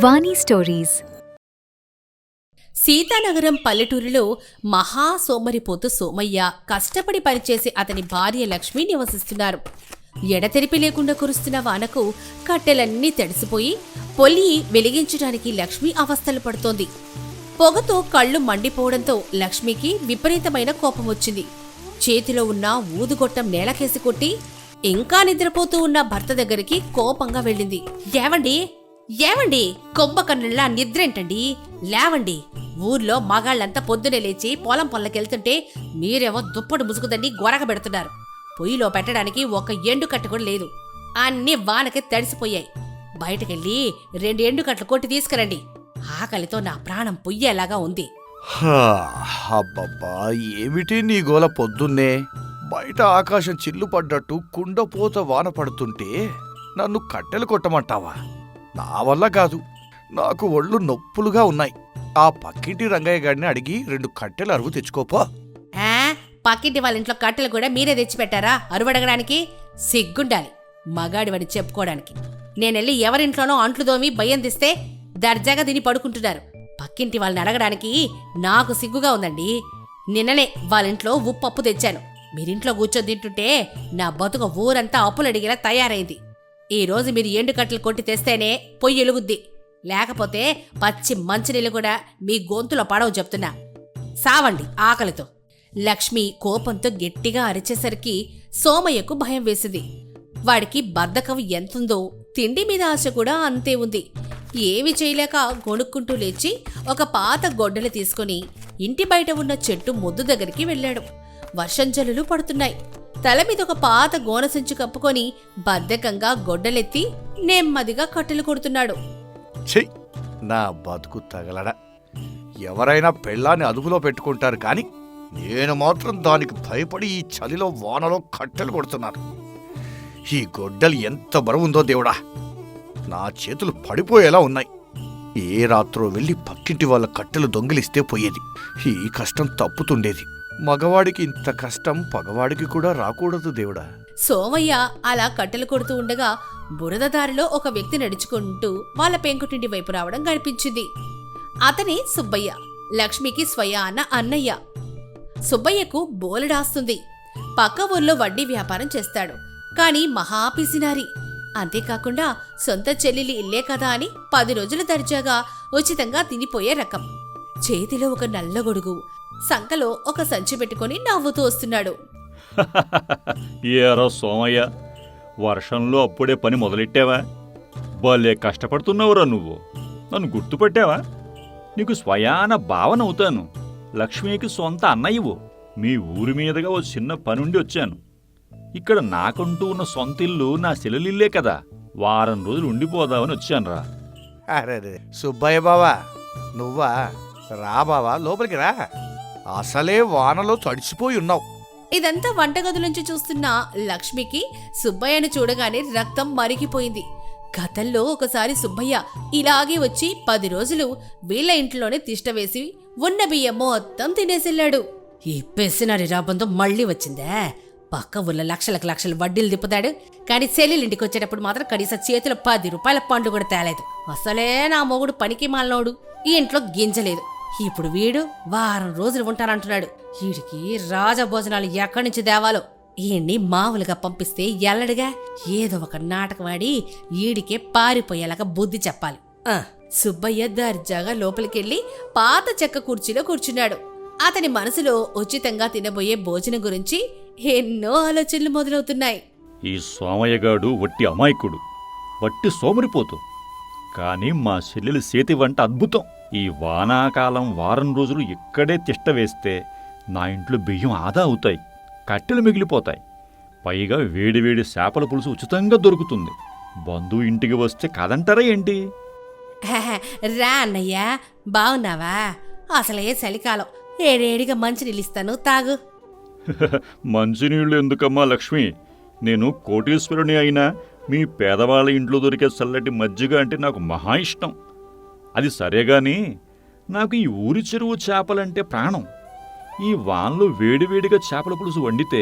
వాణి stories. Seethanagaram పల్లెటూరులో మహా సోమరిపోతు సోమయ్య కష్టపడి పనిచేసి అతని భార్య లక్ష్మి నివసిస్తున్నారు. ఎడతెరిపి లేకుండా కురుస్తున్న వానకు కట్టెలన్నీ తడిసిపోయి పొల్లి వెలిగించడానికి లక్ష్మి అవస్థలు పడుతోంది. పొగతో కళ్ళు మండిపోవడంతో లక్ష్మికి విపరీతమైన కోపం వచ్చింది. చేతిలో ఉన్న ఊదుగొట్టం నేలకేసి కొట్టి ఇంకా నిద్రపోతూ ఉన్న భర్త దగ్గరికి కోపంగా వెళ్ళింది. ఏవండి కొబ్బకన్నుల్లా నిద్రేంటండి, లేవండి. ఊర్లో మగాళ్ళంతా పొద్దునే లేచి పొలం పొల్లకెళ్తుంటే మీరేమో దుప్పటి ముసుగుదండి గొరగబెడుతున్నారు. పొయ్యిలో పెట్టడానికి ఒక ఎండు కట్ట కూడా లేదు. అన్ని వానకి తడిసిపోయాయి. బయటకెళ్ళి 2 ఎండుకట్లు కొట్టి తీసుకురండి. ఆకలితో నా ప్రాణం పొయ్యేలాగా ఉంది. అబ్బబ్బా, ఏమిటి నీ గోల పొద్దున్నే? బయట ఆకాశం చిల్లు పడ్డట్టు కుండపోత వాన పడుతుంటే నన్ను కట్టెలు కొట్టమంటావా? నా వల్ల కాదు, నాకు ఒళ్ళు నొప్పులుగా ఉన్నాయి. ఆ పక్కింటి రంగయ్య గారిని అడిగి 2 కట్టెలు అరువు తెచ్చుకోపో. పక్కింటి వాళ్ళ ఇంట్లో కట్టెలు కూడా మీరే తెచ్చిపెట్టారా అరువడగడానికి? సిగ్గుండాలి మగాడివని చెప్పుకోవడానికి. నేనెళ్ళి ఎవరింట్లోనో అంట్లు దోమి భయం తీస్తే దర్జాగా తిని పడుకుంటున్నారు. పక్కింటి వాళ్ళని అడగడానికి నాకు సిగ్గుగా ఉందండి. నిన్ననే వాళ్ళింట్లో ఉప్పు తెచ్చాను. మీరింట్లో కూర్చొని తింటుంటే నా బతుక ఊరంతా అప్పులు అడిగేలా తయారైంది. ఈ రోజు మీరు ఎండుకట్టలు కొట్టి తెస్తేనే పొయ్యి ఎలుగుద్ది, లేకపోతే పచ్చి మంచినీళ్ళు కూడా మీ గొంతులో పడవు చెప్తున్నా. సావండి ఆకలితో. లక్ష్మి కోపంతో గట్టిగా అరిచేసరికి సోమయ్యకు భయం వేసింది. వాడికి బద్ధకం ఎంతుందో తిండి మీద ఆశ కూడా అంతే ఉంది. ఏమి చేయలేక గొణుక్కుంటూ లేచి ఒక పాత గొడ్డలి తీసుకుని ఇంటి బయట ఉన్న చెట్టు మొద్దు దగ్గరికి వెళ్ళాడు. వర్షం జల్లులు పడుతున్నాయి. తల మీద ఒక పాత గోనసంచు కప్పుకొని బద్ధకంగా గొడ్డలెత్తి నెమ్మదిగా కట్టెలు కొడుతున్నాడు. చెయ్, నా బతుకు తగలడా. ఎవరైనా పెళ్ళాన్ని అదుపులో పెట్టుకుంటారు కానీ నేను మాత్రం దానికి భయపడి ఈ చలిలో వానలో కట్టెలు కొడుతున్నాను. ఈ గొడ్డలు ఎంత బరువుందో దేవుడా, నా చేతులు పడిపోయేలా ఉన్నాయి. ఏ రాత్రో వెళ్ళి పక్కింటి వాళ్ళ కట్టెలు దొంగిలిస్తే పోయేది. ఈ కష్టం తప్పుతుండేది. మగవాడికి ఇంత కష్టం పగవాడికి కూడా రాకూడదు దేవుడా. సోమయ్య అలా కట్టెలు కొడుతూ ఉండగా బురదదారిలో ఒక వ్యక్తి నడుచుకుంటూ వాళ్ళ పెంకుటింటి వైపు రావడం కనిపించింది. అతనే సుబ్బయ్య, లక్ష్మికి స్వయాన అన్నయ్య. సుబ్బయ్యకు బోలెడాస్తుంది. పక్క ఊర్లో వడ్డీ వ్యాపారం చేస్తాడు. కాని మహాపిసినారి. అంతేకాకుండా సొంత చెల్లెలి ఇల్లే కదా అని 10 రోజులు దర్జాగా ఉచితంగా తినిపోయే రకం. చేతిలో ఒక నల్ల గొడుగు, సంకలో ఒక సంచి పెట్టుకుని నవ్వుతూ వస్తున్నాడు. ఏరో సోమయ్య, వర్షంలో అప్పుడే పని మొదలెట్టావా? భలే కష్టపడుతున్నావురా నువ్వు. నన్ను గుర్తుపట్టావా? నీకు స్వయాన భావనవుతాను. లక్ష్మికి సొంత అన్నయ్యవు. మీ ఊరి మీదుగా ఓ చిన్న పనుండి వచ్చాను. ఇక్కడ నాకంటూ ఉన్న సొంత ఇల్లు నా సెలలిల్లే కదా. వారం రోజులు ఉండిపోదామని వచ్చానురా. అరే సుబ్బయ్య బావా, నువ్వా? రా బావా, లోపలికి రా. అసలే వానలో తడిసిపోయి ఉన్నావు. ఇదంతా వంటగది నుంచి చూస్తున్న లక్ష్మికి సుబ్బయ్యను చూడగానే రక్తం మరిగిపోయింది. గతంలో ఒకసారి సుబ్బయ్య ఇలాగే వచ్చి 10 రోజులు వీళ్ళ ఇంట్లోనే తిష్టవేసి ఉన్న బియ్యం మొత్తం తినేసెళ్ళాడు. ఈ పెసినారి రాబంతో మళ్లీ వచ్చిందే. పక్క ఊళ్ళో లక్షలు వడ్డీలు తిప్పుతాడు, కానీ సెల్లింటికి వచ్చేటప్పుడు మాత్రం కనీసం చేతిలో 10 రూపాయల పండు కూడా తేలేదు. అసలే నా మొగుడు పనికి మాలనోడు, ఈ ఇంట్లో గింజలేదు. ఇప్పుడు వీడు వారం రోజులు ఉంటానంటున్నాడు. వీడికి రాజభోజనాలు ఎక్కడి నుంచి దేవాలో. ఈయన్ని మామూలుగా పంపిస్తే ఎల్లడిగా ఏదో ఒక నాటకం ఆడి ఈడికే పారిపోయేలాగా బుద్ధి చెప్పాలి. సుబ్బయ్య దర్జాగా లోపలికెళ్లి పాత చెక్క కుర్చీలో కూర్చున్నాడు. అతని మనసులో ఉచితంగా తినబోయే భోజనం గురించి ఎన్నో ఆలోచనలు మొదలవుతున్నాయి. ఈ సోమయ్యగాడు వట్టి అమాయకుడు, వట్టి సోమరిపోతు. కానీ మా చెల్లెలి చేతి వంట అద్భుతం. ఈ వానాకాలం వారం రోజులు ఇక్కడే తిష్ట వేస్తే నా ఇంట్లో బియ్యం ఆదా అవుతాయి, కట్టెలు మిగిలిపోతాయి. పైగా వేడివేడి చేపల పులుసు ఉచితంగా దొరుకుతుంది. బంధువు ఇంటికి వస్తే కాదంటారా ఏంటి? రా అన్నయ్యా, బావున్నావా? అసలే చలికాలం, ఏడేడిగా మంచినీళ్ళు ఇస్తాను, తాగు. మంచినీళ్ళు ఎందుకమ్మా లక్ష్మి? నేను కోటీశ్వరుని అయినా మీ పేదవాళ్ళ ఇంట్లో దొరికే చల్లటి మజ్జిగ అంటే నాకు మహా ఇష్టం. అది సరేగాని నాకు ఈ ఊరి చెరువు చేపలంటే ప్రాణం. ఈ వాన్లో వేడివేడిగా చేపల పులుసు వండితే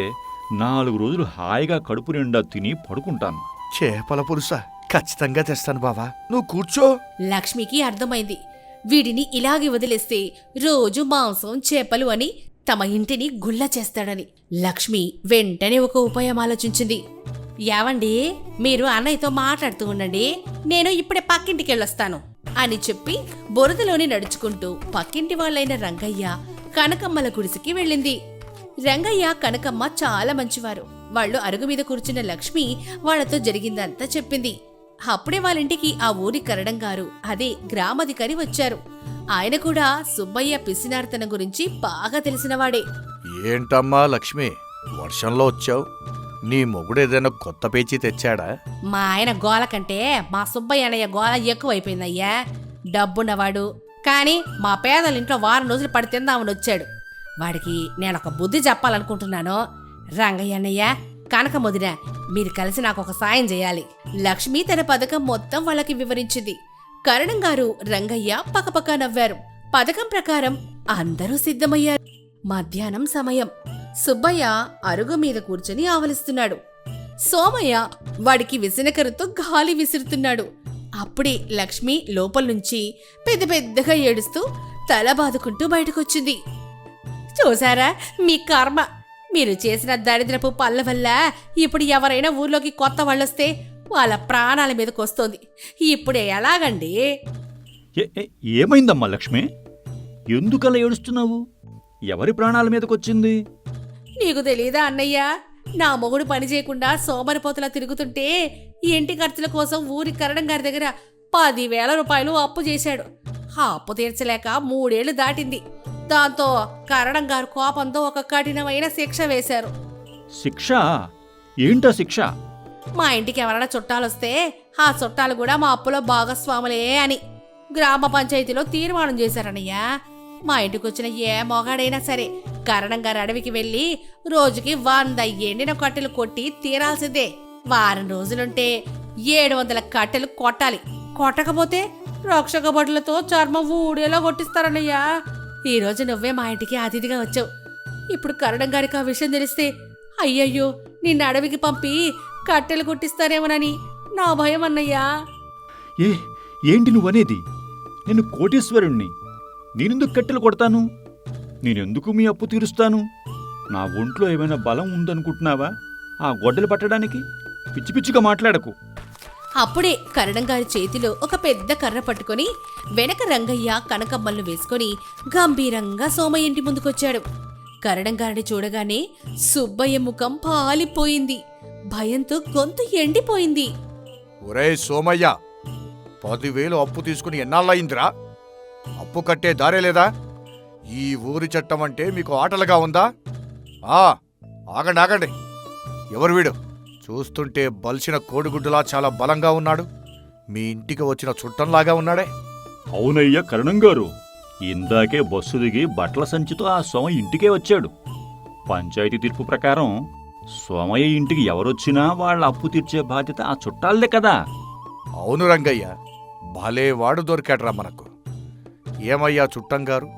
4 రోజులు హాయిగా కడుపు నిండా తిని పడుకుంటాను. చేపల పులుసా? ఖచ్చితంగా తెస్తాను బావా, నువ్వు కూర్చో. లక్ష్మికి అర్థమైంది. వీడిని ఇలాగే వదిలేస్తే రోజు మాంసం చేపలు అని తమ ఇంటిని గుల్ల చేస్తాడని. లక్ష్మి వెంటనే ఒక ఉపాయం ఆలోచించింది. యావండి, మీరు అన్నయ్యతో మాట్లాడుతూ ఉండండి, నేను ఇప్పుడే పక్కింటికి వెళ్ళొస్తాను అని చెప్పి బురదలోని నడుచుకుంటూ పక్కింటి వాళ్ళైన రంగయ్య, కనకమ్మల గుడిసెకి వెళ్ళింది. రంగయ్య, కనకమ్మ చాలా మంచివారు. వాళ్ళు అరుగు మీద కూర్చున్న లక్ష్మి వాళ్లతో జరిగిందంతా చెప్పింది. అప్పుడే వాళ్ళింటికి ఆ ఊరి కరడం గారు, అదే గ్రామాధికారి వచ్చారు. ఆయన కూడా సుబ్బయ్య పిసినార్తన గురించి బాగా తెలిసినవాడే. ఏంటమ్మా లక్ష్మి, వర్షంలో వచ్చావు? నీ మొగుడేదైనా కొత్త పేచీ తెచ్చాడా? మా ఆయన గోల కంటే మా సుబ్బయ్య అన్నయ్య గోల ఎక్కువైపోయిందయ్యా. డబ్బున్నవాడు, కానీ మా పేదలింట్లో వారం రోజులు పడి తిందామని వచ్చాడు. వాడికి నేనొక బుద్ధి చెప్పాలనుకుంటున్నాను. రంగయ్య అన్నయ్య, కనకమొదిన, మీరు కలిసి నాకు ఒక సాయం చేయాలి. లక్ష్మి తన పథకం మొత్తం వాళ్ళకి వివరించింది. కరణం గారు, రంగయ్య పకపక నవ్వారు. పథకం ప్రకారం అందరూ సిద్ధమయ్యారు. మధ్యాహ్నం సమయం. సుబ్బయ్య అరుగు మీద కూర్చొని ఆవలిస్తున్నాడు. సోమయ్య వాడికి విసనకరతో గాలి విసురుతున్నాడు. అప్పుడే లక్ష్మి లోపల నుంచి పెద్ద పెద్దగా ఏడుస్తూ తల బాదుకుంటూ బయటకొచ్చింది. చూసారా మీ కర్మ, మీరు చేసిన దరిద్రపు పళ్ళ వల్ల ఇప్పుడు ఎవరైనా ఊర్లోకి కొత్త వాళ్ళొస్తే వాళ్ళ ప్రాణాల మీదకొస్తోంది. ఇప్పుడే ఎలాగండి? ఏమైందమ్మా లక్ష్మి? ఎందుకలా ఏడుస్తున్నావు? ఎవరి ప్రాణాల మీదకొచ్చింది? నీకు తెలీదా అన్నయ్య? నా మొగుడు పని చేయకుండా సోమరిపోతులా తిరుగుతుంటే ఇంటి ఖర్చుల కోసం ఊరి కరణం గారి దగ్గర 10,000 రూపాయలు అప్పు చేశాడు. ఆ అప్పు తీర్చలేక 3 ఏళ్లు దాటింది. దాంతో కరణం గారు కోపంతో ఒక కఠినమైన శిక్ష వేశారు. శిక్ష? ఏంటా శిక్ష? మా ఇంటికి ఎవరైనా చుట్టాలొస్తే ఆ చుట్టాలు కూడా మా అప్పులో భాగస్వాములే అని గ్రామ పంచాయతీలో తీర్మానం చేశారనయ్యా. మా ఇంటికొచ్చిన ఏ మొగాడైనా సరే కరణం గారు అడవికి వెళ్లి రోజుకి 100 ఎండిన కట్టెలు కొట్టి తీరాల్సిందే. వారం రోజులుంటే 700 కట్టెలు కొట్టాలి. కొట్టకపోతే రక్షక బడులతో చర్మం ఊడేలా కొట్టిస్తారన్నయ్యా. ఈ రోజు నువ్వే మా ఇంటికి అతిథిగా వచ్చావు. ఇప్పుడు కరణం గారికి ఆ విషయం తెలిస్తే అయ్యయ్యో నిన్ను అడవికి పంపి కట్టెలు కొట్టిస్తారేమోనని నా భయం అన్నయ్యా. ఏంటి నువ్వనేది? నేను కోటీశ్వరుణ్ణి, నేనెందుకు కట్టెలు కొడతాను? నేనెందుకు మీ అప్పు తీరుస్తాను? నా ఒంట్లో ఏమైనా బలం ఉందనుకుంటున్నావా ఆ గొడ్డలు పట్టడానికి? పిచ్చి పిచ్చిగా మాట్లాడకు. అప్పుడే కరణం గారి చేతిలో ఒక పెద్ద కర్ర పట్టుకుని వెనక రంగయ్య కనకమ్మలను వేసుకుని గంభీరంగా సోమయ్య ఇంటి ముందుకొచ్చాడు. కరణం గారిని చూడగానే సుబ్బయ్య ముఖం పాలిపోయింది. భయంతో గొంతు ఎండిపోయింది. ఒరేయ్ సోమయ్య, 10,000 అప్పు తీసుకుని ఎన్నాళ్ళయిందిరా? అప్పు కట్టే దారే లేదా? ఈ ఊరి చట్టం అంటే మీకు ఆటలుగా ఉందా? ఆగండి ఆగండి, ఎవరు వీడు? చూస్తుంటే బలిసిన కోడిగుడ్డులా చాలా బలంగా ఉన్నాడు. మీ ఇంటికి వచ్చిన చుట్టంలాగా ఉన్నాడే. అవునయ్య కరణం గారు, ఇందాకే బస్సు దిగి బట్టల సంచితో ఆ సోమయ్య ఇంటికే వచ్చాడు. పంచాయతీ తీర్పు ప్రకారం సోమయ్య ఇంటికి ఎవరొచ్చినా వాళ్ళ అప్పు తీర్చే బాధ్యత ఆ చుట్టాలదే కదా. అవును రంగయ్య, భలేవాడు దొరికాడ్రా మనకు. ఏమయ్యా చుట్టంగారు,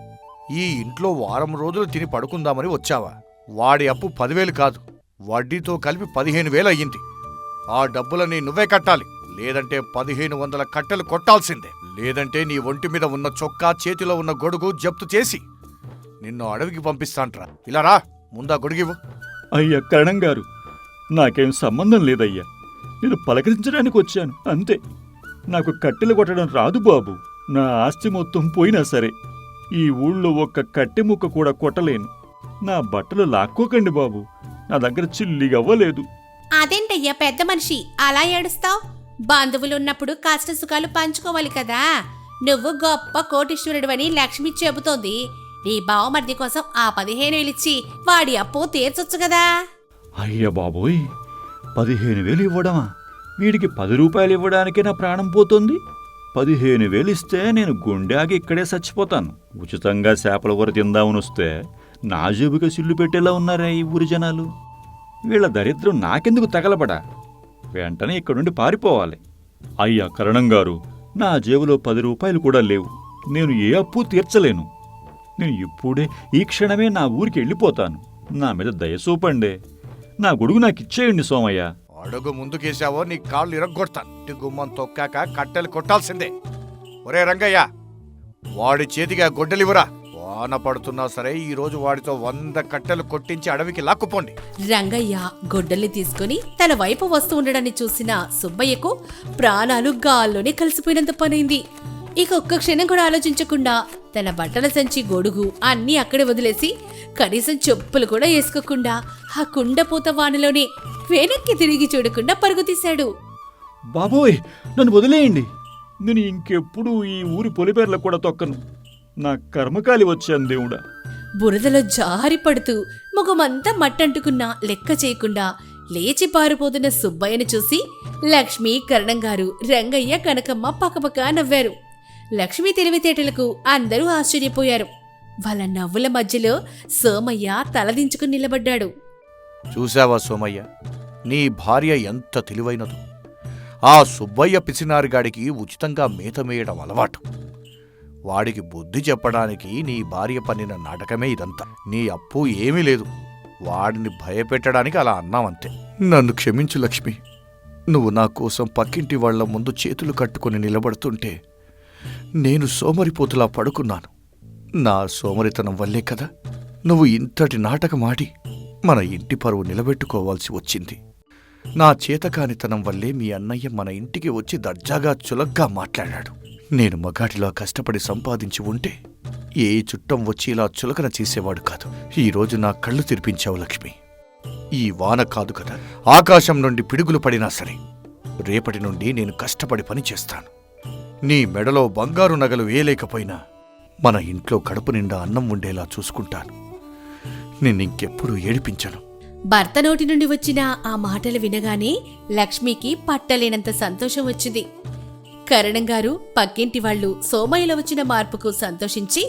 ఈ ఇంట్లో వారం రోజులు తిని పడుకుందామని వచ్చావా? వాడి అప్పు 10,000 కాదు, వడ్డీతో కలిపి 15,000 అయ్యింది. ఆ డబ్బులని నువ్వే కట్టాలి, లేదంటే 1,500 కట్టెలు కొట్టాల్సిందే. లేదంటే నీ ఒంటి మీద ఉన్న చొక్కా, చేతిలో ఉన్న గొడుగు జప్తు చేసి నిన్ను అడవికి పంపిస్తాంట్రా. ఇలా రా, ముందా గొడుగివ్వు. అయ్యా కరణం గారు, నాకేం సంబంధం లేదయ్యా, నేను పలకరించడానికి వచ్చాను అంతే. నాకు కట్టెలు కొట్టడం రాదు బాబు. నా ఆస్తి మొత్తం పోయినా సరే ఈ ఊళ్ళో ఒక్క కట్టె ముక్క కూడా కొట్టలేను. నా బట్టలు లాక్కోకండి బాబు, నా దగ్గర చిల్లిగవ్వలేదు. అదేంటయ్యా పెద్ద మనిషి అలా ఏడుస్తావ్? బంధువులున్నప్పుడు కష్ట సుఖాలు పంచుకోవాలి కదా. నువ్వు గొప్ప కోటీశ్వరుడివని లక్ష్మి చెబుతోంది. నీ బావమర్ది కోసం ఆ 15,000 ఇచ్చి వాడి అప్పు తీర్చొచ్చు కదా. అయ్య బాబోయ్, 15,000 ఇవ్వడమా? వీడికి 10 రూపాయలు ఇవ్వడానికే నా ప్రాణం పోతుంది. 15,000 ఇస్తే నేను గుండెకి ఇక్కడే చచ్చిపోతాను. ఉచితంగా చేపల కూర తిందామని వస్తే నా జేబుగా సిల్లు పెట్టేలా ఉన్నారా ఈ ఊరి జనాలు? వీళ్ళ దరిద్రం నాకెందుకు తగలబడా? వెంటనే ఇక్కడుండి పారిపోవాలి. అయ్యా కరణం గారు, నా జేబులో 10 రూపాయలు కూడా లేవు. నేను ఏ అప్పు తీర్చలేను. నేను ఇప్పుడే ఈ క్షణమే నా ఊరికి వెళ్ళిపోతాను. నా మీద దయసూపండే. నా గొడుగు నాకిచ్చేయండి సోమయ్య. అడుగు ముందుకేసావో నీ కాళ్ళు ఇరగ్గొడతాను. ఇంటి గుమ్మం తొక్కాక కట్టెలు కొట్టాల్సిందే. ఒరే రంగయ్య, వాడి చేతిగా గొడ్డలివ్వరా. వాన పడుతున్నా సరే ఈ రోజు వాడితో 100 కట్టెలు కొట్టించి అడవికి లాక్కుపోండి. రంగయ్య గొడ్డల్ని తీసుకుని తన వైపు వస్తూ ఉండడాన్ని చూసిన సుబ్బయ్యకు ప్రాణాలు గాల్లోనే కలిసిపోయినంత పనైంది. ఇక ఒక్క క్షణం కూడా ఆలోచించకుండా తన బట్టల సంచి, గొడుగు అన్నీ అక్కడే వదిలేసి కనీసం చెప్పులు కూడా వేసుకోకుండా ఆ కుండపోత వానలోనే వెనక్కి తిరిగి చూడకుండా పరుగు తీశాడు. బాబోయ్, నన్ను వదిలేయండి. నేను ఇంకెప్పుడు ఈ ఊరి పొలిపేర్లకు కూడా తొక్కను. నా కర్మకాలి వచ్చాను దేవుడా. బురదలో జారి పడుతూ ముఖమంతా మట్టంటుకున్నా లెక్క చేయకుండా లేచి పారిపోతున్న సుబ్బయ్యను చూసి లక్ష్మి, కరణంగారు, రంగయ్య, కనకమ్మ పకపక నవ్వారు. లక్ష్మి తెలివితేటలకు అందరూ ఆశ్చర్యపోయారు. వాళ్ళ నవ్వుల మధ్యలో సోమయ్య తలదించుకుని నిలబడ్డాడు. చూశావా సోమయ్య, నీ భార్య ఎంత తెలివైనదో. ఆ సుబ్బయ్య పిసినారిగాడికి ఉచితంగా మేత మేయడం అలవాటు. వాడికి బుద్ధి చెప్పడానికి నీ భార్య పన్నిన నాటకమే ఇదంతా. నీ అప్పు ఏమీ లేదు. వాడిని భయపెట్టడానికి అలా అన్నావంతే. నన్ను క్షమించు లక్ష్మి. నువ్వు నా కోసం పక్కింటి వాళ్ల ముందు చేతులు కట్టుకుని నిలబడుతుంటే నేను సోమరిపోతులా పడుకున్నాను. నా సోమరితనం వల్లే కదా నువ్వు ఇంతటి నాటకమాడి మన ఇంటి పరువు నిలబెట్టుకోవాల్సి వచ్చింది. నా చేతకానితనం వల్లే మీ అన్నయ్య మన ఇంటికి వచ్చి దర్జాగా చులగ్గా మాట్లాడాడు. నేను మగాడిలా కష్టపడి సంపాదించి ఉంటే ఏ చుట్టం వచ్చి ఇలా చులకన చేసేవాడు కాదు. ఈరోజు నా కళ్ళు తెరిపించావు లక్ష్మి. ఈ వాన కాదు కదా, ఆకాశం నుండి పిడుగులు పడినా సరే రేపటి నుండి నేను కష్టపడి పని చేస్తాను. నీ మెడలో బంగారు నగలు వేయలేకపోయినా మన ఇంట్లో కడుపు నిండా అన్నం ఉండేలా చూసుకుంటాను. నిన్నింకెప్పుడూ ఏడిపించను. భర్త నోటి నుండి వచ్చిన ఆ మాటలు వినగానే లక్ష్మికి పట్టలేనంత సంతోషం వచ్చింది. కరణంగారు, పక్కింటి వాళ్లు సోమయ్యలో వచ్చిన మార్పుకు సంతోషించి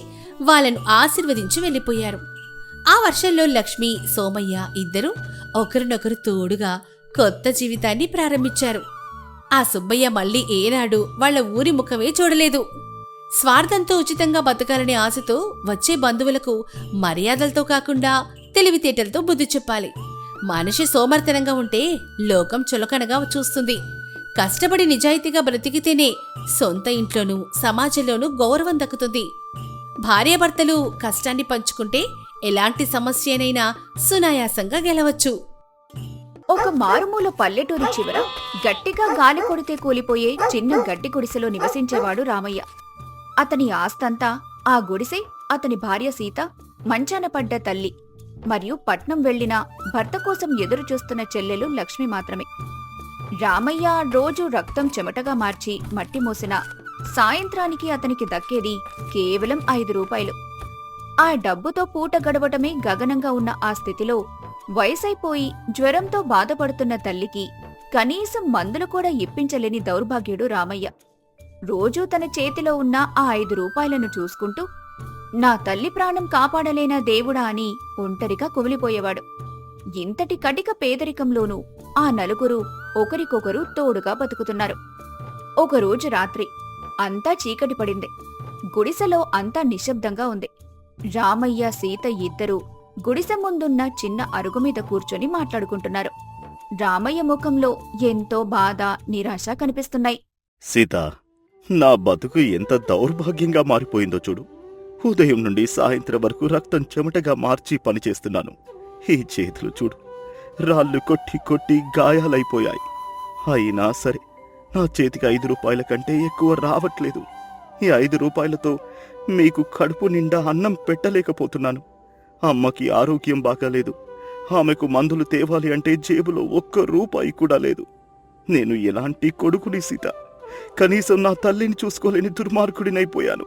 వాళ్ళను ఆశీర్వదించి వెళ్లిపోయారు. ఆ వర్షంలో లక్ష్మి, సోమయ్య ఇద్దరూ ఒకరినొకరు తోడుగా కొత్త జీవితాన్ని ప్రారంభించారు. ఆ సుబ్బయ్య మళ్లీ ఏనాడు వాళ్ల ఊరి ముఖమే చూడలేదు. స్వార్థంతో ఉచితంగా బతకాలనే ఆశతో వచ్చే బంధువులకు మర్యాదలతో కాకుండా తెలివితేటలతో బుద్ధి చెప్పాలి. మనిషి సోమర్తనంగా ఉంటే లోకం చులకనగా చూస్తుంది. కష్టపడి నిజాయితీగా బ్రతికితేనే సొంత ఇంట్లోనూ సమాజంలోనూ గౌరవం దక్కుతుంది. భార్యాభర్తలు కష్టాన్ని పంచుకుంటే ఎలాంటి సమస్యనైనా సునాయాసంగా గెలవచ్చు. ఒక మారుమూల పల్లెటూరి చివర గట్టిగా గాలి కొడితే కూలిపోయే చిన్న గడ్డి గుడిసెలో నివసించేవాడు రామయ్య. అతని ఆస్తంతా ఆ గుడిసె, అతని భార్య సీత, మంచాన పడ్డ తల్లి మరియు పట్నం వెళ్లిన భర్త కోసం ఎదురు చూస్తున్న చెల్లెలు లక్ష్మి మాత్రమే. రామయ్య రోజు రక్తం చెమటగా మార్చి మట్టి మోసిన సాయంత్రానికి అతనికి దక్కేది కేవలం 5 రూపాయలు. ఆ డబ్బుతో పూట గడవటమే గగనంగా ఉన్న ఆ స్థితిలో వయసైపోయి జ్వరంతో బాధపడుతున్న తల్లికి కనీసం మందులు కూడా ఇప్పించలేని దౌర్భాగ్యుడు రామయ్య. రోజూ తన చేతిలో ఉన్న ఆ 5 రూపాయలను చూసుకుంటూ నా తల్లి ప్రాణం కాపాడలేనా దేవుడా అని ఒంటరిగా కుమిలిపోయేవాడు. ఇంతటి కటిక పేదరికంలోనూ ఆ నలుగురు ఒకరికొకరు తోడుగా బతుకుతున్నారు. ఒకరోజు రాత్రి అంతా చీకటి పడింది. గుడిసెలో అంతా నిశ్శబ్దంగా ఉంది. రామయ్య, సీత ఇద్దరూ గుడిసె ముందున్న చిన్న అరుగు మీద కూర్చొని మాట్లాడుకుంటున్నారు. రామయ్య ముఖంలో ఎంతో బాధ, నిరాశ కనిపిస్తున్నాయి. సీత, నా బతుకు ఎంత దౌర్భాగ్యంగా మారిపోయిందో చూడు. ఉదయం నుండి సాయంత్రం వరకు రక్తం చెమటగా మార్చి పనిచేస్తున్నాను. ఈ చేతులు చూడు, రాళ్ళు కొట్టి కొట్టి గాయాలైపోయాయి. అయినా సరే నా చేతికి 5 రూపాయల కంటే ఎక్కువ రావట్లేదు. ఈ 5 రూపాయలతో మీకు కడుపు నిండా అన్నం పెట్టలేకపోతున్నాను. అమ్మకి ఆరోగ్యం బాగాలేదు. ఆమెకు మందులు తేవాలి అంటే జేబులో 1 రూపాయి కూడా లేదు. నేను ఎలాంటి కొడుకుని సీత? కనీసం నా తల్లిని చూసుకోలేని దుర్మార్గుడినైపోయాను.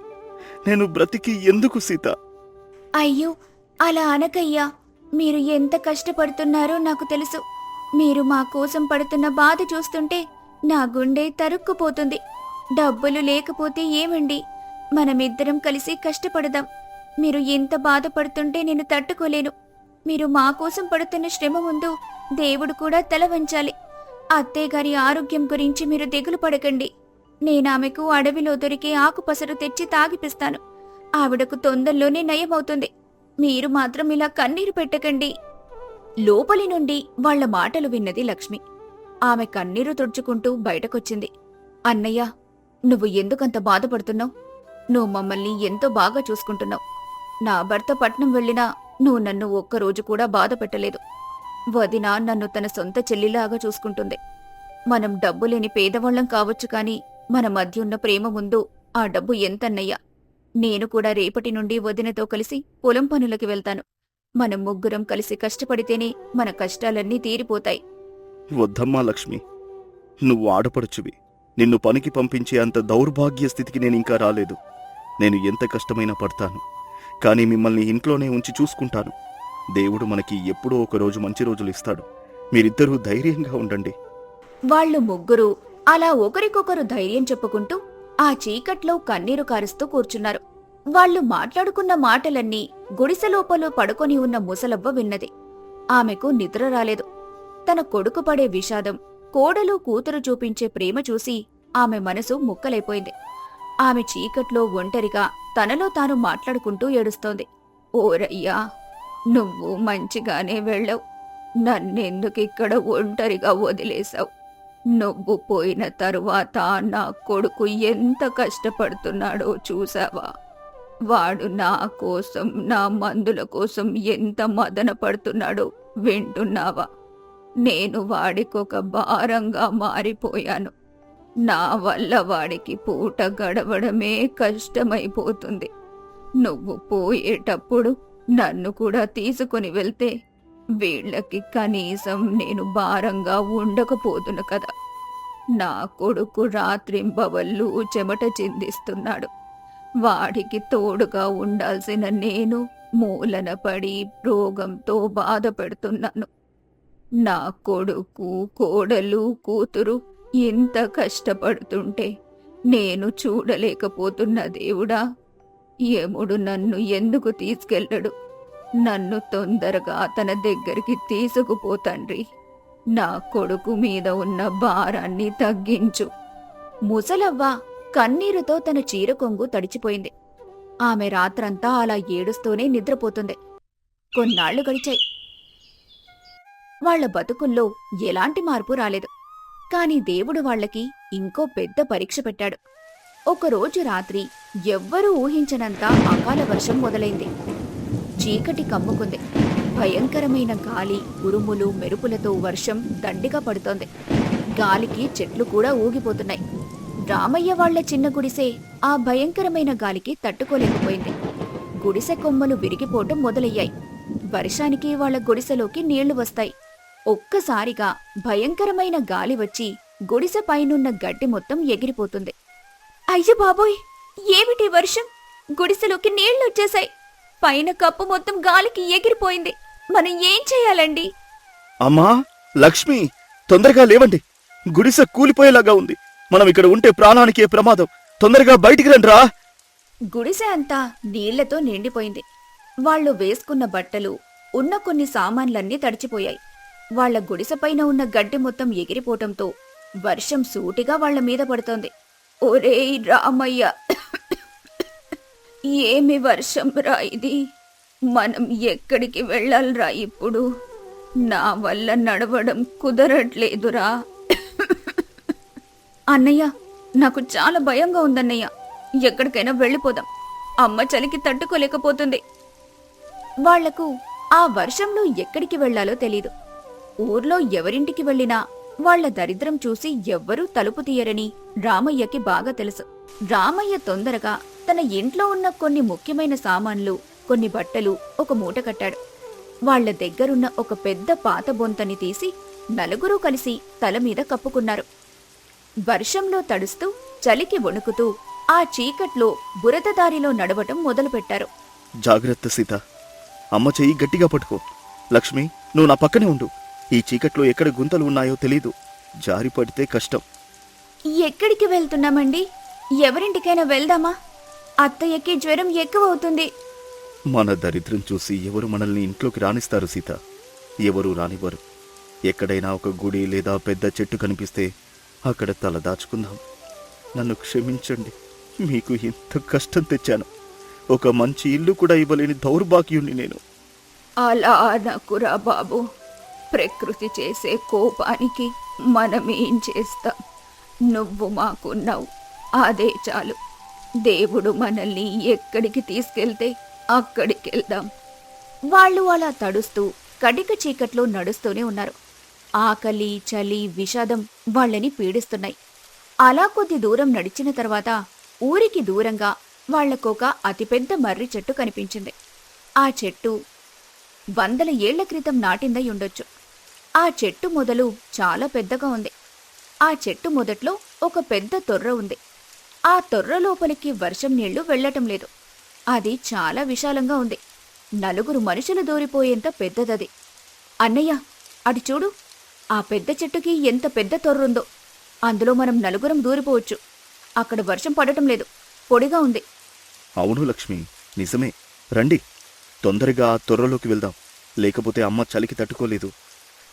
నేను బ్రతికి ఎందుకు సీత? అయ్యో, అలా అనకయ్యా. మీరు ఎంత కష్టపడుతున్నారో నాకు తెలుసు. మీరు మా కోసం పడుతున్న బాధ చూస్తుంటే నా గుండె తరుక్కుపోతుంది. డబ్బులు లేకపోతే ఏమండి, మనమిద్దరం కలిసి కష్టపడదాం. మీరు ఎంత బాధపడుతుంటే నేను తట్టుకోలేను. మీరు మా కోసం పడుతున్న శ్రమ ముందు దేవుడు కూడా తల వంచాలి. అత్తయ్యగారి ఆరోగ్యం గురించి మీరు దిగులు పడకండి. నేనామెకు అడవిలో దొరికే ఆకుపసరు తెచ్చి తాగిపిస్తాను. ఆవిడకు తొందరలోనే నయమవుతుంది. మీరు మాత్రం ఇలా కన్నీరు పెట్టకండి. లోపలి నుండి వాళ్ల మాటలు విన్నది లక్ష్మి. ఆమె కన్నీరు తుడుచుకుంటూ బయటకొచ్చింది. అన్నయ్య, నువ్వు ఎందుకంత బాధపడుతున్నావు? నువ్వు మమ్మల్ని ఎంతో బాగా చూసుకుంటున్నావు. నా భర్త పట్నం వెళ్ళినా నువ్వు నన్ను ఒక్కరోజు కూడా బాధ పెట్టలేదు. వదిన నన్ను తన సొంత చెల్లిలాగా చూసుకుంటుంది. మనం డబ్బులేని పేదవాళ్లం కావచ్చు, కాని మన మధ్య ఉన్న ప్రేమ ముందు ఆ డబ్బు ఎంతన్నయ్యా? నేను కూడా రేపటి నుండి వదినతో కలిసి పొలం పనులకి వెళ్తాను. మనం ముగ్గురం కలిసి కష్టపడితేనే మన కష్టాలన్నీ తీరిపోతాయి. వద్దమ్మా లక్ష్మి, నువ్వు ఆడపడుచువి. నిన్ను పనికి పంపించే అంత దౌర్భాగ్య స్థితికి నేనింకా రాలేదు. నేను ఎంత కష్టమైనా పడతాను, కానీ మిమ్మల్ని ఇంట్లోనే ఉంచి చూసుకుంటాను. దేవుడు మనకి ఎప్పుడో ఒకరోజు మంచి రోజులు ఇస్తాడు. మీరిద్దరూ ధైర్యంగా ఉండండి. వాళ్ళు ముగ్గురు అలా ఒకరికొకరు ధైర్యం చెప్పుకుంటూ ఆ చీకట్లో కన్నీరు కారుస్తూ కూర్చున్నారు. వాళ్ళు మాట్లాడుకున్న మాటలన్నీ గుడిసెలోపల పడుకొని ఉన్న ముసలవ్వ విన్నది. ఆమెకు నిద్ర రాలేదు. తన కొడుకు పడే విషాదం, కోడలు కూతురు చూపించే ప్రేమ చూసి ఆమె మనసు ముక్కలైపోయింది. ఆమె చీకట్లో ఒంటరిగా తనలో తాను మాట్లాడుకుంటూ ఏడుస్తోంది. ఓరయ్యా, నువ్వు మంచిగానే వెళ్ళావు. నన్నెందుకిక్కడ ఒంటరిగా వదిలేశావు? నువ్వు పోయిన తరువాత నా కొడుకు ఎంత కష్టపడుతున్నాడో చూసావా? వాడు నా కోసం, నా మందుల కోసం ఎంత మదన పడుతున్నాడో వింటున్నావా? నేను వాడికొక భారంగా మారిపోయాను. నా వల్ల వాడికి పూట గడవడమే కష్టమైపోతుంది. నువ్వు పోయేటప్పుడు నన్ను కూడా తీసుకుని వెళ్తే వీళ్ళకి కనీసం నేను భారంగా ఉండకపోదును కదా. నా కొడుకు రాత్రింబవళ్ళు చెమట చిందిస్తున్నాడు. వాడికి తోడుగా ఉండాల్సిన నేను మూలన పడి రోగంతో బాధపెడుతున్నాను. నా కొడుకు, కోడలు, కూతురు ఇంత కష్టపడుతుంటే నేను చూడలేకపోతున్నా దేవుడా. యముడు నన్ను ఎందుకు తీసుకెళ్ళడు? నన్ను తొందరగా తన దగ్గరికి తీసుకుపోతండ్రి. నా కొడుకు మీద ఉన్న భారాన్ని తగ్గించు. ముసలవ్వ కన్నీరుతో తన చీర కొంగు తడిచిపోయింది. ఆమె రాత్రంతా అలా ఏడుస్తూనే నిద్రపోతుంది. కొన్నాళ్లు గడిచాయి. వాళ్ల బతుకుల్లో ఎలాంటి మార్పు రాలేదు. కాని దేవుడు వాళ్లకి ఇంకో పెద్ద పరీక్ష పెట్టాడు. ఒకరోజు రాత్రి ఎవ్వరూ ఊహించనంత అకాల వర్షం మొదలైంది. చీకటి కమ్ముకుంది. భయంకరమైన గాలి, ఉరుములు, మెరుపులతో వర్షం దండిగా పడుతోంది. గాలికి చెట్లు కూడా ఊగిపోతున్నాయి. రామయ్య వాళ్ల చిన్న గుడిసె ఆ భయంకరమైన గాలికి తట్టుకోలేకపోయింది. గుడిసె కొమ్మలు విరిగిపోవటం మొదలయ్యాయి. వర్షానికి వాళ్ల గుడిసెలోకి నీళ్లు వస్తాయి. ఒక్కసారిగా భయంకరమైన గాలి వచ్చి గుడిసె పైనున్న గడ్డి మొత్తం ఎగిరిపోతుంది. అయ్య బాబోయ్, ఏమిటి వర్షం? గుడిసెలోకి నీళ్లొచ్చేశాయి. పైన కప్పు మొత్తం గాలికి ఎగిరిపోయింది. మనం ఏం చేయాలండి? అమ్మా లక్ష్మి, తొందరగా లేవండి. గుడిసె కూలిపోయేలాగా ఉంది. మనం ఇక్కడ ఉంటే ప్రాణానికే ప్రమాదం. తొందరగా బయటికి రండ్రా. గుడిసె అంతా నీళ్లతో నిండిపోయింది. వాళ్లు వేసుకున్న బట్టలు, ఉన్న కొన్ని సామాన్లన్నీ తడిచిపోయాయి. వాళ్ల గుడిసెపైన ఉన్న గడ్డి మొత్తం ఎగిరిపోవటంతో వర్షం సూటిగా వాళ్ల మీద పడుతోంది. ఒరేయ్ రామయ్య, ఏమి వర్షం రా ఇది? మనం ఎక్కడికి వెళ్ళాలిరా ఇప్పుడు? నా వల్ల నడవడం కుదరట్లేదురా. అన్నయ్య, నాకు చాలా భయంగా ఉందన్నయ్య. ఎక్కడికైనా వెళ్ళిపోదాం. అమ్మ చలికి తట్టుకోలేకపోతుంది. వాళ్లకు ఆ వర్షంలో ఎక్కడికి వెళ్లాలో తెలీదు. ఊర్లో ఎవరింటికి వెళ్లినా వాళ్ల దరిద్రం చూసి ఎవ్వరూ తలుపు తీయరని రామయ్యకి బాగా తెలుసు. రామయ్య తొందరగా తన ఇంట్లో ఉన్న కొన్ని ముఖ్యమైన సామాన్లు, కొన్ని బట్టలు ఒక మూట కట్టాడు. వాళ్ల దగ్గరున్న ఒక పెద్ద పాత బొంతని తీసి నలుగురూ కలిసి తల మీద కప్పుకున్నారు. వర్షంలో తడుస్తూ, చలికి వణుకుతూ ఆ చీకట్లో బురదదారిలో నడవటం మొదలుపెట్టారు. జాగ్రత్త సీత, అమ్మ చెయ్యి గట్టిగా పట్టుకో. లక్ష్మి, నువ్వు నా పక్కనే ఉండు. ఈ చీకట్లో ఎక్కడ గుంతలు ఉన్నాయో తెలీదు. జారి పడితే కష్టం. ఎక్కడికి వెళ్తున్నామండి? ఎవరింటికైనా వెళ్దామా? అత్తయ్యకి జ్వరం ఎక్కువ అవుతుంది. మన దరిద్రం చూసి ఎవరు మనల్ని ఇంట్లోకి రానిస్తారు సీత? ఎవరూ రానివ్వరు. ఎక్కడైనా ఒక గుడి లేదా పెద్ద చెట్టు కనిపిస్తే అక్కడ తల దాచుకుందాం. నన్ను క్షమించండి, మీకు ఇంత కష్టం తెచ్చాను. ఒక మంచి ఇల్లు కూడా ఇవ్వలేని దౌర్భాగ్యుణ్ణి నేను. అలా అనకురా బాబు. ప్రకృతి చేసే కోపానికి మనమేం చేస్తాం, నువ్వు మాకున్నావు, అదే చాలు. దేవుడు మనల్ని ఎక్కడికి తీసుకెళ్తే అక్కడికి వెళ్దాం. వాళ్ళు అలా తడుస్తూ కటిక చీకట్లో నడుస్తూనే ఉన్నారు. ఆకలి, చలి, విషాదం వాళ్ళని పీడిస్తున్నాయి. అలా కొద్ది దూరం నడిచిన తర్వాత ఊరికి దూరంగా వాళ్లకొక అతిపెద్ద మర్రి చెట్టు కనిపించింది. ఆ చెట్టు 100 ఏళ్ల క్రితం నాటిందై ఉండొచ్చు. ఆ చెట్టు మొదలు చాలా పెద్దగా ఉంది. ఆ చెట్టు మొదట్లో ఒక పెద్ద తొర్ర ఉంది. ఆ తొర్ర లోపలికి వర్షం నీళ్లు వెళ్లటం లేదు. అది చాలా విశాలంగా ఉంది. 4 మనుషులు దూరిపోయేంత పెద్దదది. అన్నయ్య, అటు చూడు, ఆ పెద్ద చెట్టుకి ఎంత పెద్ద తొర్రుందో. అందులో మనం 4 దూరిపోవచ్చు. అక్కడ వర్షం పడటం లేదు, పొడిగా ఉంది. అవును లక్ష్మి, నిజమే. రండి, తొందరగా ఆ తొర్రలోకి వెళ్దాం, లేకపోతే అమ్మ చలికి తట్టుకోలేదు.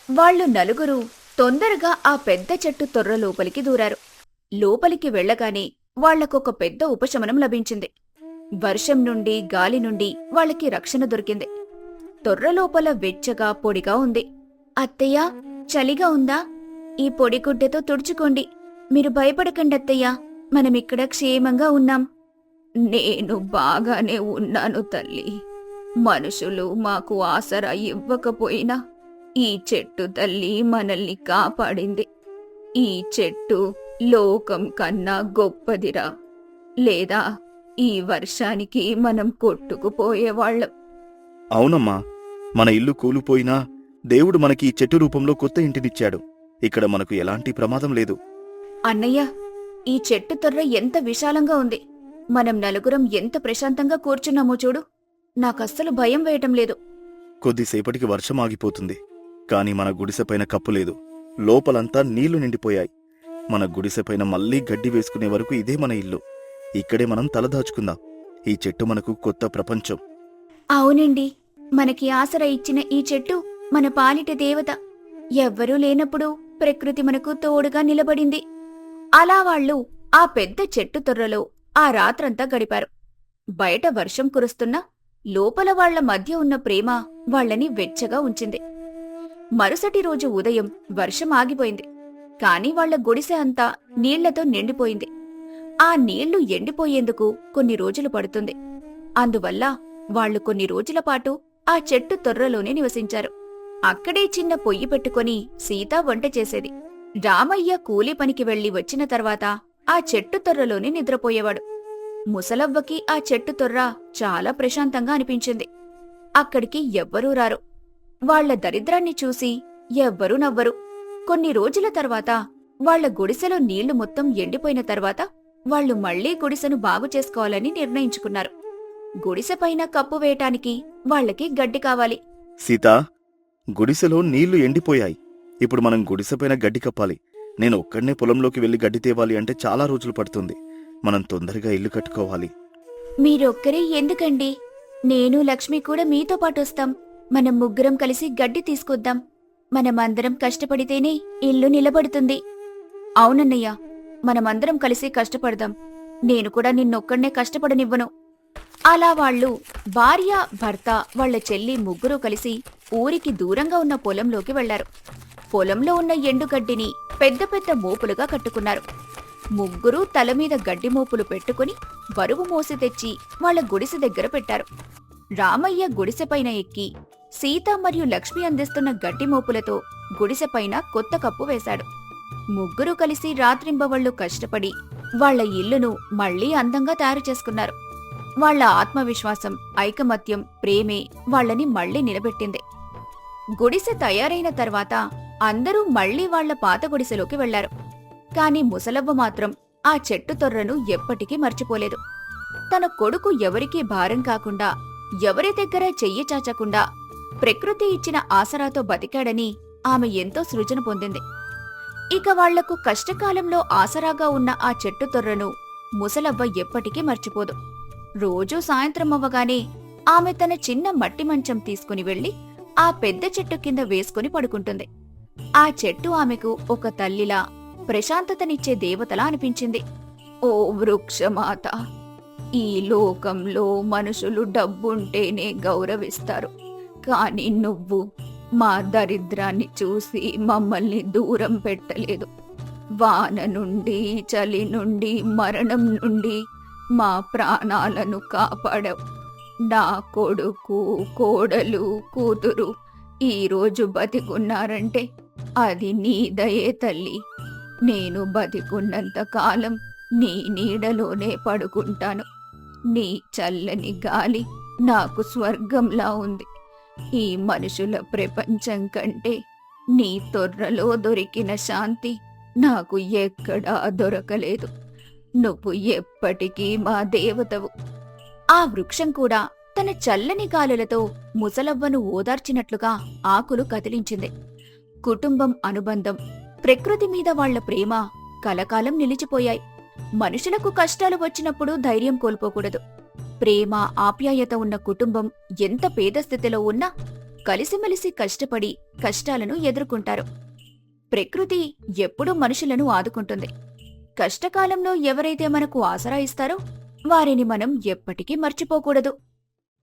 వాళ్ళు 4 తొందరగా ఆ పెద్ద చెట్టు తొర్ర లోపలికి దూరారు. లోపలికి వెళ్లగానే వాళ్లకొక పెద్ద ఉపశమనం లభించింది. వర్షం నుండి, గాలి నుండి వాళ్ళకి రక్షణ దొరికింది. తొర్ర లోపల వెచ్చగా, పొడిగా ఉంది. అత్తయ్య, చలిగా ఉందా? ఈ పొడి గుడ్డతో తుడుచుకోండి. మీరు భయపడకండి అత్తయ్య, మనమిక్కడ క్షేమంగా ఉన్నాం. నేను బాగానే ఉన్నాను తల్లి. మనుషులు మాకు ఆసరా ఇవ్వకపోయినా ఈ చెట్టు తల్లి మనల్ని కాపాడింది. ఈ చెట్టు లోకం కన్నా గొప్పదిరా, లేదా ఈ వర్షానికి మనం కొట్టుకుపోయేవాళ్లం. అవునమ్మా, మన ఇల్లు కూలిపోయినా దేవుడు మనకి ఈ చెట్టు రూపంలో కొత్త ఇంటినిచ్చాడు. ఇక్కడ మనకు ఎలాంటి ప్రమాదం లేదు. అన్నయ్య, ఈ చెట్టు తొర్ర ఎంత విశాలంగా ఉంది. మనం 4 ఎంత ప్రశాంతంగా కూర్చున్నామో చూడు. నాకస్సలు భయం వేయటం లేదు. కొద్దిసేపటికి వర్షం ఆగిపోతుంది, కాని మన గుడిసెపైన కప్పు లేదు. లోపలంతా నీళ్లు నిండిపోయాయి. మన గుడిసెపైన మళ్లీ గడ్డి వేసుకునే వరకు ఇదే మన ఇల్లు. ఇక్కడే మనం తలదాచుకుందాం. ఈ చెట్టు మనకు కొత్త ప్రపంచం. అవునండి, మనకి ఆసరా ఇచ్చిన ఈ చెట్టు మన పాలిట దేవత. ఎవ్వరూ లేనప్పుడు ప్రకృతి మనకు తోడుగా నిలబడింది. అలా వాళ్ళు ఆ పెద్ద చెట్టు తొర్రలో ఆ రాత్రంతా గడిపారు. బయట వర్షం కురుస్తున్నా లోపల వాళ్ల మధ్య ఉన్న ప్రేమ వాళ్లని వెచ్చగా ఉంచింది. మరుసటి రోజు ఉదయం వర్షం ఆగిపోయింది. కాని వాళ్ల గుడిసె అంతా నీళ్లతో నిండిపోయింది. ఆ నీళ్లు ఎండిపోయేందుకు కొన్ని రోజులు పడుతుంది. అందువల్ల వాళ్లు కొన్ని రోజుల పాటు ఆ చెట్టు తొర్రలోనే నివసించారు. అక్కడే చిన్న పొయ్యి పెట్టుకుని సీత వంట చేసేది. రామయ్య కూలి పనికి వెళ్లి వచ్చిన తర్వాత ఆ చెట్టు తొర్రలోనే నిద్రపోయేవాడు. ముసలవ్వకి ఆ చెట్టు తొర్ర చాలా ప్రశాంతంగా అనిపించింది. అక్కడికి ఎవ్వరూ రారు. వాళ్ల దరిద్రాన్ని చూసి ఎవ్వరూ నవ్వరు. కొన్ని రోజుల తర్వాత వాళ్ల గుడిసెలో నీళ్లు మొత్తం ఎండిపోయిన తర్వాత వాళ్లు మళ్లీ గుడిసెను బాగు చేసుకోవాలని నిర్ణయించుకున్నారు. గుడిసెపైన కప్పు వేయటానికి వాళ్లకి గడ్డి కావాలి. సీతా, గుడిసెలో నీళ్లు ఎండిపోయాయి. ఇప్పుడు మనం గుడిసెపైన గడ్డి కప్పాలి. నేను ఒక్కడనే పొలంలోకి వెళ్లి గడ్డి తేవాలి అంటే చాలా రోజులు పడుతుంది. మనం తొందరగా ఇల్లు కట్టుకోవాలి. మీరొక్కరే ఎందుకండి? నేను, లక్ష్మి కూడా మీతో పాటు వస్తాం. మనం 3 కలిసి గడ్డి తీసుకొద్దాం. మనమందరం కష్టపడితేనే ఇల్లు నిలబడుతుంది. అవునన్నయ్య, మనమందరం కలిసి కష్టపడదాం. నేను కూడా నిన్నొక్కడనే కష్టపడనివ్వను. అలా వాళ్ళు భార్య, భర్త, వాళ్ల చెల్లి 3 కలిసి ఊరికి దూరంగా ఉన్న పొలంలోకి వెళ్లారు. పొలంలో ఉన్న ఎండుగడ్డిని పెద్ద పెద్ద మోపులుగా కట్టుకున్నారు. 3 తలమీద గడ్డి మోపులు పెట్టుకుని బరువు మోసి తెచ్చి వాళ్ల గుడిసె దగ్గర పెట్టారు. రామయ్య గుడిసెపైన ఎక్కి సీత మరియు లక్ష్మి అందిస్తున్న గడ్డి మోపులతో గుడిసెపైన కొత్త కప్పు వేశాడు. 3 కలిసి రాత్రింబవళ్లు కష్టపడి వాళ్ల ఇల్లును మళ్లీ అందంగా తయారు చేసుకున్నారు. వాళ్ల ఆత్మవిశ్వాసం, ఐకమత్యం, ప్రేమే వాళ్లని మళ్లీ నిలబెట్టింది. గుడిసె తయారైన తర్వాత అందరూ మళ్లీ వాళ్ల పాత గుడిసెలోకి వెళ్లారు. కాని ముసలవ్వ మాత్రం ఆ చెట్టు తొర్రను ఎప్పటికీ మర్చిపోలేదు. తన కొడుకు ఎవరికీ భారం కాకుండా, ఎవరి దగ్గర చెయ్యి చాచకుండా ప్రకృతి ఇచ్చిన ఆసరాతో బతికాడని ఆమె ఎంతో సృజన పొందింది. ఇక వాళ్లకు కష్టకాలంలో ఆసరాగా ఉన్న ఆ చెట్టు తొర్రను ముసలవ్వ ఎప్పటికీ మర్చిపోదు. రోజూ సాయంత్రం అవ్వగానే ఆమె తన చిన్న మట్టి మంచం తీసుకుని వెళ్లి ఆ పెద్ద చెట్టు కింద వేసుకుని పడుకుంటుంది. ఆ చెట్టు ఆమెకు ఒక తల్లిలా, ప్రశాంతతనిచ్చే దేవతలా అనిపించింది. ఓ వృక్షమాత, ఈ లోకంలో మనుషులు డబ్బుంటేనే గౌరవిస్తారు, కాని నువ్వు మా దరిద్రాన్ని చూసి మమ్మల్ని దూరం పెట్టలేదు. వాన నుండి, చలి నుండి, మరణం నుండి మా ప్రాణాలను కాపాడావు. నా కొడుకు, కోడలు, కూతురు ఈరోజు బతికున్నారంటే అది నీ దయే తల్లి. నేను బతికున్నంత కాలం నీ నీడలోనే పడుకుంటాను. నీ చల్లని గాలి నాకు స్వర్గంలా ఉంది. ఈ మనుషుల ప్రపంచం కంటే నీ తొర్రలో దొరికిన శాంతి నాకు ఎక్కడా దొరకలేదు. నువ్వు ఎప్పటికీ మా దేవతవు. ఆ వృక్షం కూడా తన చల్లని గాలులతో ముసలవ్వను ఓదార్చినట్లుగా ఆకులు కదిలించింది. కుటుంబం అనుబంధం, ప్రకృతి మీద వాళ్ల ప్రేమ కలకాలం నిలిచిపోయాయి. మనుషులకు కష్టాలు వచ్చినప్పుడు ధైర్యం కోల్పోకూడదు. ప్రేమ, ఆప్యాయత ఉన్న కుటుంబం ఎంత పేద స్థితిలో ఉన్నా కలిసిమెలిసి కష్టపడి కష్టాలను ఎదుర్కొంటారు. ప్రకృతి ఎప్పుడూ మనుషులను ఆదుకుంటుంది. కష్టకాలంలో ఎవరైతే మనకు ఆసరా ఇస్తారో వారిని మనం ఎప్పటికీ మర్చిపోకూడదు.